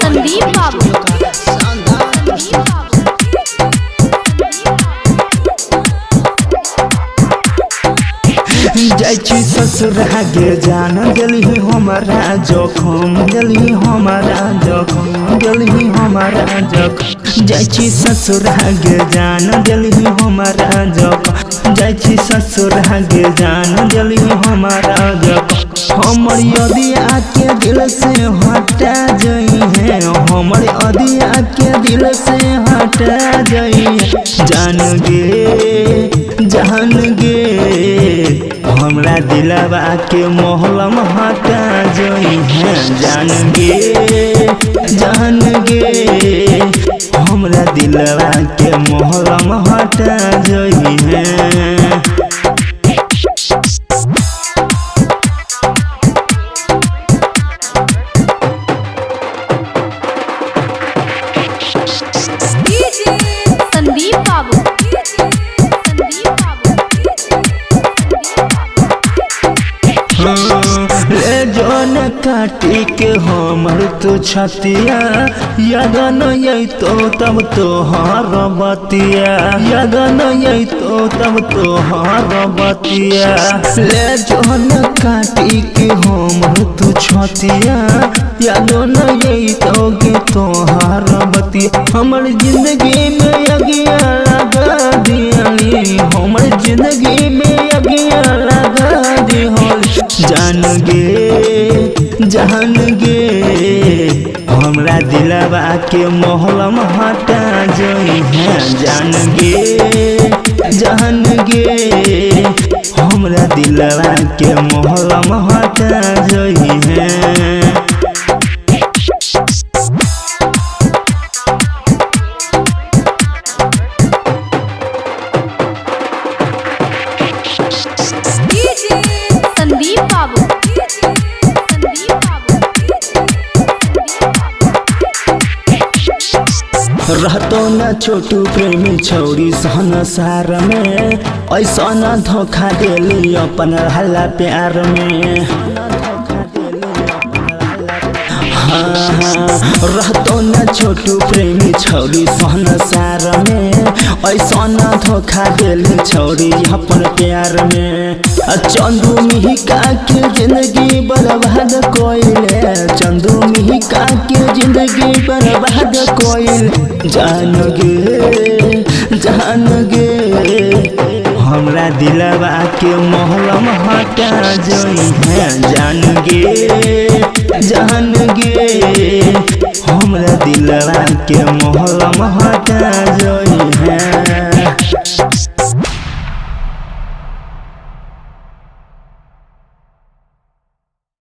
संदीप बाबू जाइछी ससुर गे जान गेली हमारा जखम गेली हमारा जखम गेली हमारा जखम जाइछी ससुर गे जान गेली हमारा जखम जाइछी ससुर गे जान गेली हमारा जखम हमर यदि आके दिल से हटा जई है हमर यदि आके दिल से हटा जई जान गे हमरा दिलवा के मोहलम हटा जई है जान गे हमरा दिलवा के मोहलम हटा जई है। संदीप बाबू ले जोन काटी के हमर तो छतिया याद नहीं तो तब तो हर बतिया याद नहीं तो तब तो हर बतिया ले जोन काटी के हमर तो छतिया याद नहीं तो के तो हर बतिया हमर जिंदगी में अगिया लगा दियाली हमर जिंदगी में अगिया लगा दी जान गे हमरा दिलवा के मोहलम हटा जई है जान गे हमरा दिलवा के मोहलम हटा जई है। संदीप बाबू रहतो न छोटू प्रेमी छौरी सहन सार में ऐसा न धोखा देली अपन हल्ला प्यार में रहतो न छोटू प्रेमी छौरी सहन सार में ऐसा न धोखा देली छौरी अपन प्यार में चंदू मिहिका के जिंदगी बर्बाद कोइले चंदू मिहिका के जिंदगी बर्बाद कोइल जान गे हमरा दिलवा के मोहलम हटा जई है जान गे हमरा दिलवा के मोहलम हटा जई